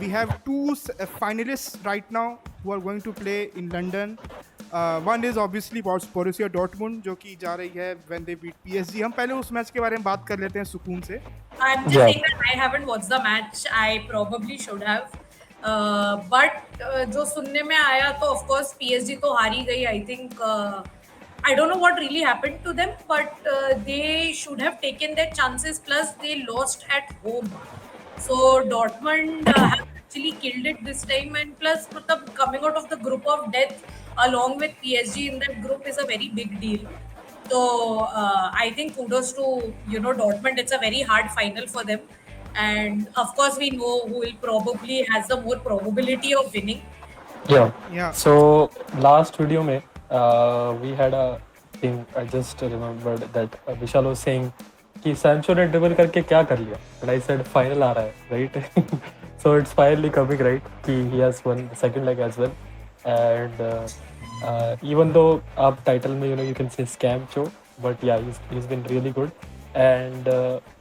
We have two finalists right now who are going to play in London. One is obviously Borussia Dortmund जो कि जा रही है when they beat PSG. हम पहले उस मैच के बारे में बात कर लेते हैं सुकून से. I'm just Yeah. saying that I haven't watched the match. I probably should have. But जो सुनने में आया तो of course PSG तो हार ही गई. I think I don't know what really happened to them, but they should have taken their chances. Plus they lost at home, so Dortmund have actually killed it this time. And plus, मतलब coming out of the group of death along with PSG in that group is a very big deal. So I think kudos to Dortmund. It's a very hard final for them, and of course we know who will probably has the more probability of winning. Yeah. Yeah. So last video में we had a thing. I just remembered that Vishal was saying कि Sancho ने dribble करके क्या कर लिया, and I said final आ रहा है, right? So it's finally coming, right? कि he has won the second leg as well, and even though आप title में you can say scam cho, but yeah, he's been really good, and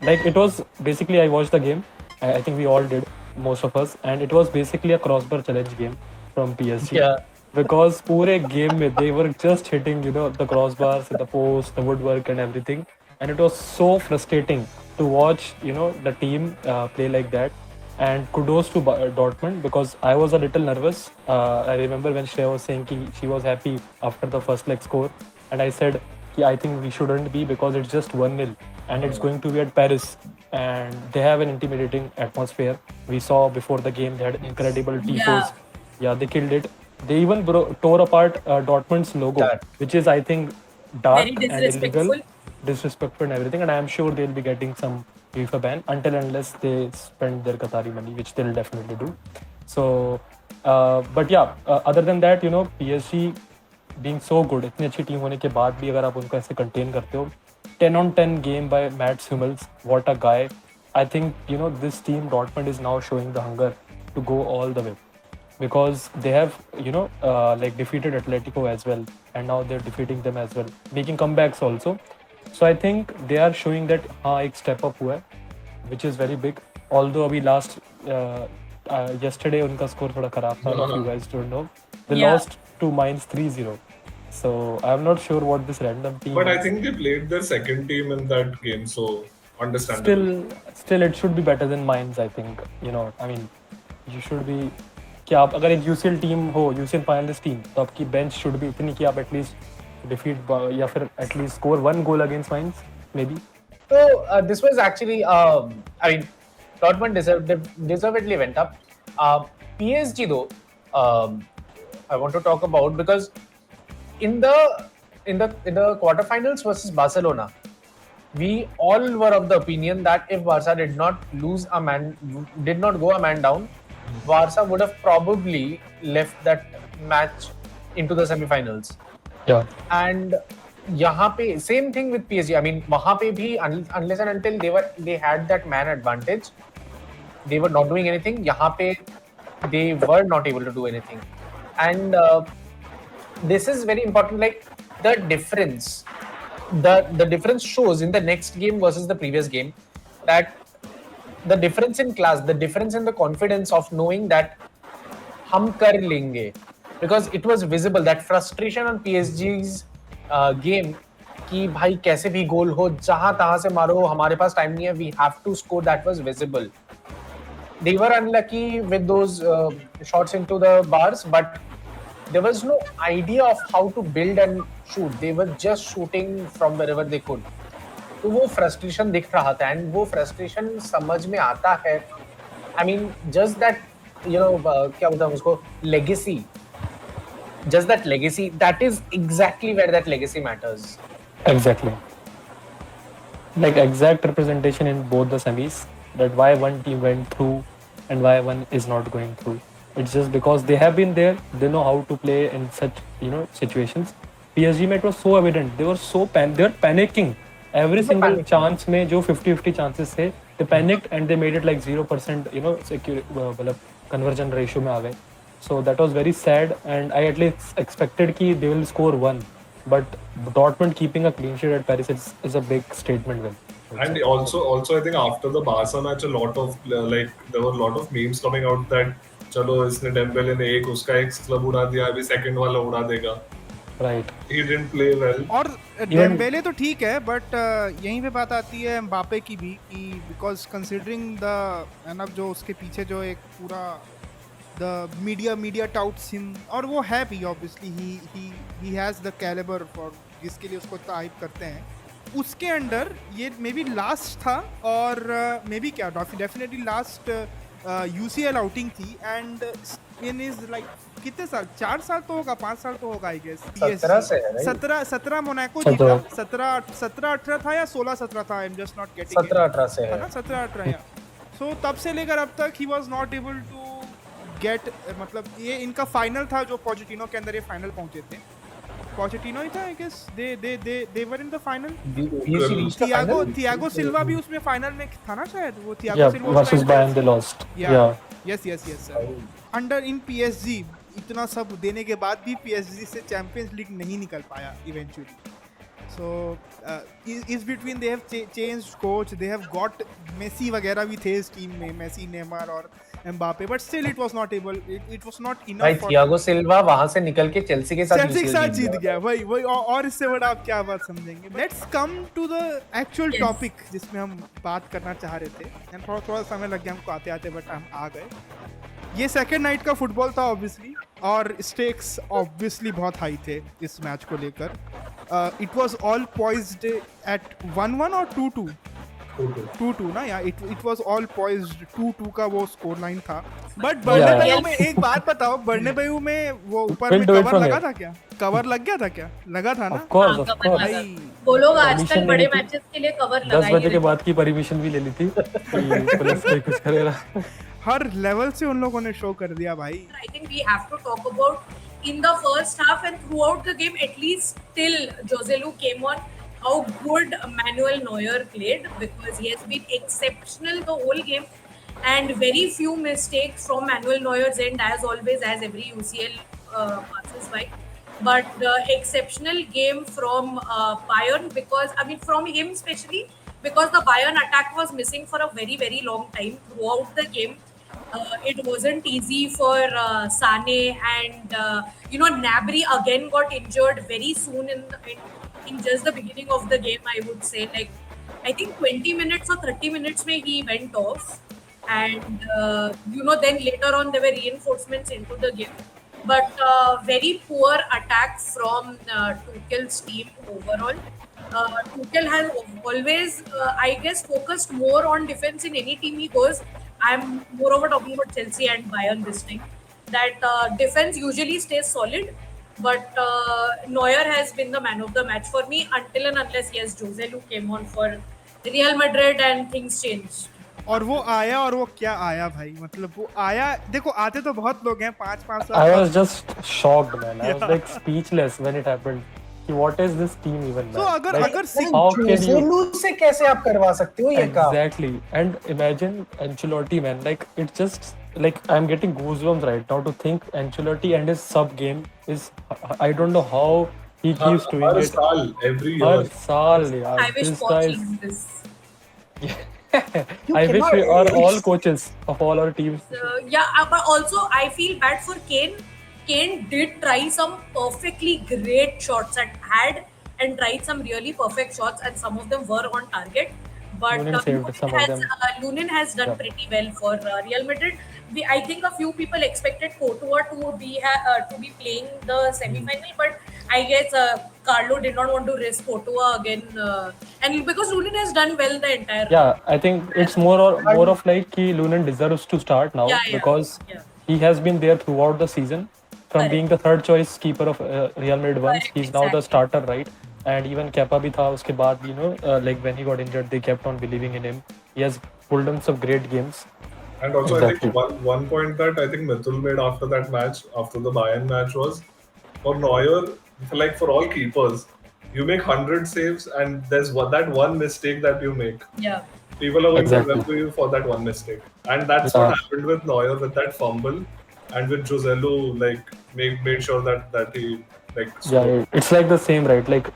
like it was basically I watched the game. I think we all did, most of us, and it was basically a crossbar challenge game from PSG. Yeah. Because पूरे game में they were just hitting the crossbars, the post, the woodwork and everything, and it was so frustrating to watch the team play like that. And kudos to Dortmund, because I was a little nervous. I remember when Shreya was saying she was happy after the first leg score, and I said I think we shouldn't be, because it's just 1-0 and it's going to be at Paris, and they have an intimidating atmosphere. We saw before the game they had incredible tifos. Yeah, they killed it. They even tore apart Dortmund's logo, That. which is, I think, dark Very and illegal, disrespectful. disrespectful and everything. And I am sure they'll be getting some FIFA ban until unless they spend their Qatari money, which they'll definitely do. So, but yeah, other than that, PSG being so good, इतनी अच्छी team होने के बाद भी अगर आप उनको ऐसे contain करते हो, 10 on 10 game by Mats Hummels, what a guy. I think this team Dortmund is now showing the hunger to go all the way, because they have like defeated Atletico as well, and now they're defeating them as well, making comebacks also. So I think they are showing that एक step up हुआ है, which is very big. Although अभी last yesterday उनका score थोड़ा खराब था, if you guys don't know, they lost to Mainz 3-0. So I'm not sure what this random team. But I think they played their second team in that game, so understandable. Still it should be better than Mainz, I think. I mean, you should be कि आप अगर एक UCL team हो, UCL finalist team, तो आपकी bench should भी इतनी कि आप एटलीस्ट डिफीट या फिर at least score 1 goal against Mainz, maybe. So this was actually, I mean, Dortmund deservedly went up. PSG though, I want to talk about, because in the quarterfinals versus Barcelona, we all were of the opinion that if Barca did not go a man down, Barca would have probably left that match into the semi-finals. Yeah. And यहाँ पे same thing with PSG. I mean, वहाँ पे भी unless and until they had that man advantage, they were not doing anything. यहाँ पे they were not able to do anything. And this is very important. Like the difference shows in the next game versus the previous game, that the difference in class, the difference in the confidence of knowing that हम कर लेंगे, because it was visible, that frustration on PSG's game कि भाई कैसे भी गोल हो, जहां तहां से मारो, हमारे पास टाइम नहीं है, we have to score, that was visible. They were unlucky with those shots into the bars, but there was no idea of how to build and shoot. They were just shooting from wherever they could. तो वो frustration दिख रहा था, and वो frustration समझ में आता है. I mean, just that, क्या बोलते हैं उसको, legacy. Just that legacy, that is exactly where that legacy matters. Exactly. Like exact representation in both the semis, that why one team went through and why one is not going through. It's just because they have been there, they know how to play in such situations. PSG में it was so evident, they were panicking. Every single chance में जो 50-50 chances थे, they panicked and they made it like 0% conversion ratio में आ गए. So that was very sad, and I at least expected कि they will score 1. But Dortmund keeping a clean sheet at Paris is a big statement win. And also, I think after the Barca match, a lot of there were a lot of memes coming out that चलो इसने Dembélé ने एक उसका एक club उड़ा दिया, अभी second वाला उड़ा देगा. Right. He didn't play well. और डेम्बेले तो ठीक है, बट यहीं पे बात आती है एम्बापे की भी कि बिकॉज कंसिडरिंग द एनफ जो उसके पीछे जो एक पूरा द मीडिया टाउट्स हिम, और वो है भी obviously he has the calibre for जिसके लिए उसको तारीफ करते हैं. उसके अंडर ये मे बी लास्ट था, और मे बी क्या डेफिनेटली लास्ट UCL आउटिंग थी, एंड इन इज लाइक कितने साल, 4 साल तो होगा, 5 साल तो होगा आई गेस. 17 से है, right? 17 मोनाको जीता, 17-18 था या 16-17 था, I am just not getting 17-18 से है ना, 17-18 या. सो तब से लेकर अब तक he was not able to get, मतलब ये इनका फाइनल था जो पोचेटिनो के अंदर ये फाइनल पहुंचे थे. पोचेटिनो ही था I guess, they were in the final. Thiago Silva भी उसमें फाइनल में था ना शायद, वो Thiago Yeah, Silva versus Bayern they lost. Yeah. Yes under इन PSG इतना सब देने के बाद भी PSG से चैंपियंस लीग नहीं निकल पाया इवेंचुअली. सो इस between they have changed coach, they have got Messi वगैरह भी थे इस टीम में, मेसी, नेमार और Mbappe, but still it was not able, it was not भाई. इनफ. थियागो सिल्वा वहां से निकल के चेल्सी के साथ चेल्सी के UCL साथ जीत गया वही और इससे बड़ा आप क्या बात समझेंगे. Let's come to the actual Yes. Topic जिसमें हम बात करना चाह रहे थे, एंड थोड़ा समय लग गया हमको आते आते, बट हम आ गए. ये सेकंड नाइट का फुटबॉल था ऑब्वियसली, और स्टेक्स ऑब्वियसली बहुत हाई थे इस मैच को लेकर. It was all poised at 1-1 और 2-2 2-2 ना, या इट वाज ऑल पॉइज्ड 2-2 का वो स्कोर लाइन था. बट बर्नेबेयू में एक बात बताओ, बर्नेबेयू में वो ऊपर में We'll do it cover from लगा here. था क्या? कवर लग गया था क्या? लगा था ना Of course, हाँ, of कवर course. लगा. भाई. वो लोग आजकल Permission बड़े लेनी थी. मैचेस के लिए कवर 10 लगा ही बजे के देते बाद की परमिशन भी ले ली थी कि पुलिस से कुछ करेगा. हर लेवल से उन लोगों ने शो कर दिया भाई. I think we have to talk about in the first half and throughout the game, at least till Joselu came on, how good Manuel Neuer played, because he has been exceptional the whole game, and very few mistakes from Manuel Neuer's end, as always, as every UCL passes by. But the exceptional game from Bayern, because I mean from him especially, because the Bayern attack was missing for a very very long time throughout the game. It wasn't easy for Sane, and Gnabry again got injured very soon in just the beginning of the game. I would say, like, I think 20 minutes or 30 minutes where he went off, and then later on there were reinforcements into the game. But very poor attack from Tuchel's team overall. Tuchel has always, I guess, focused more on defense in any team he goes. I'm moreover talking about Chelsea and Bayern this time. That defense usually stays solid, but Neuer has been the man of the match for me until and unless Joselu came on for Real Madrid and things changed. और वो आया, और वो क्या आया भाई, मतलब वो आया. देखो आते तो बहुत लोग हैं, 5-5 I साल. was just shocked, man. I was like speechless when it happened. कि What is this team even? तो man? अगर Like, अगर how can you जोसेलू से कैसे आप करवा सकते हो ये काम? exactly? And imagine Ancelotti, man. Like it's just like I'm getting goosebumps right now to think Ancelotti and his sub game is. I don't know how he keeps doing her it. साल, every हर year. साल, यार. I wish This guy is. watching this. I wish we are all coaches of all our teams. But also I feel bad for Kane. Kane did try some perfectly great shots and tried some really perfect shots, and some of them were on target. But Lunin saved some of them. Lunin has done Yeah. pretty well for Real Madrid. I think a few people expected Courtois to be playing the semi-final, but I guess Carlo did not want to risk Courtois again, and because Lunin has done well the entire. Yeah, I think it's more of like कि Lunin deserves to start now Yeah. because Yeah. he has been there throughout the season. From Correct. being the third choice keeper of Real Madrid once, Correct, he's now the exactly. starter, right? And even Kepa भी था उसके बाद, like when he got injured, they kept on believing in him. He has pulled in some great games. And also, Exactly. I think one point that I think Mithul made after that match, after the Bayern match, was for Neuer, like for all keepers, you make 100 saves, and there's that one mistake that you make. Yeah. People are going Exactly. to remember you for that one mistake, and that's Yeah. what happened with Neuer with that fumble, and with Joselu, like made sure that he like Yeah, scored. it's like the same, right? Like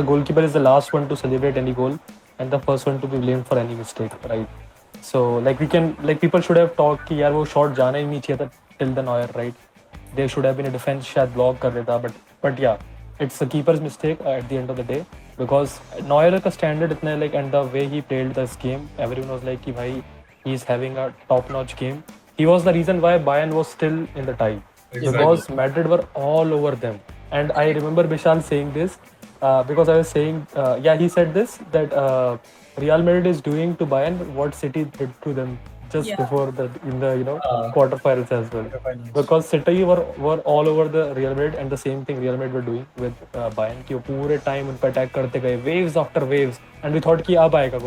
a goalkeeper is the last one to celebrate any goal, and the first one to be blamed for any mistake, right? So like we can, like people should have talked कि यार वो shot जाना ही नहीं चाहिए था till the Neuer, right? There should have been a defense शायद block कर देता, but yeah, it's the keeper's mistake at the end of the day, because Neuer का standard इतना है, like, and the way he played this game, everyone was like कि भाई he's having a top-notch game. He was the reason why Bayern was still in the tie. Exactly. Because Madrid were all over them. And I remember Vishal saying this because I was saying, yeah, he said this, that Real Madrid is doing to Bayern what City did to them just Yeah. before in the quarterfinals as well. Because City were all over the Real Madrid, and the same thing Real Madrid were doing with Bayern कि वो पूरे time उन पर attack करते गए, waves after waves, and we thought कि अब आएगा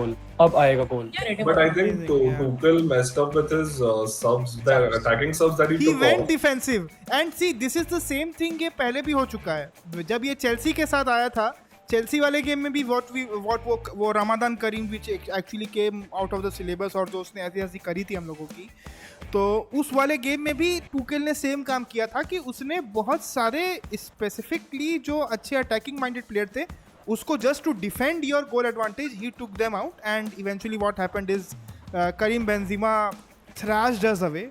goal. Yeah, But I think Amazing, yeah. Tuchel messed up with his subs, the attacking subs that he He took went off. defensive and see this is the same thing ये पहले भी हो चुका है जब ये चेल्सी के साथ आया था चेल्सी वाले गेम में भी वो रमादान Karim which actually came out of the syllabus और जो उसने ऐसी करी थी हम लोगों की तो उस वाले गेम में भी टूकेल ने सेम काम किया था कि उसने बहुत सारे स्पेसिफिकली जो अच्छे अटैकिंग माइंडेड प्लेयर थे उसको just to defend your goal advantage ही took them out and eventually what happened is Karim Benzema thrashed us away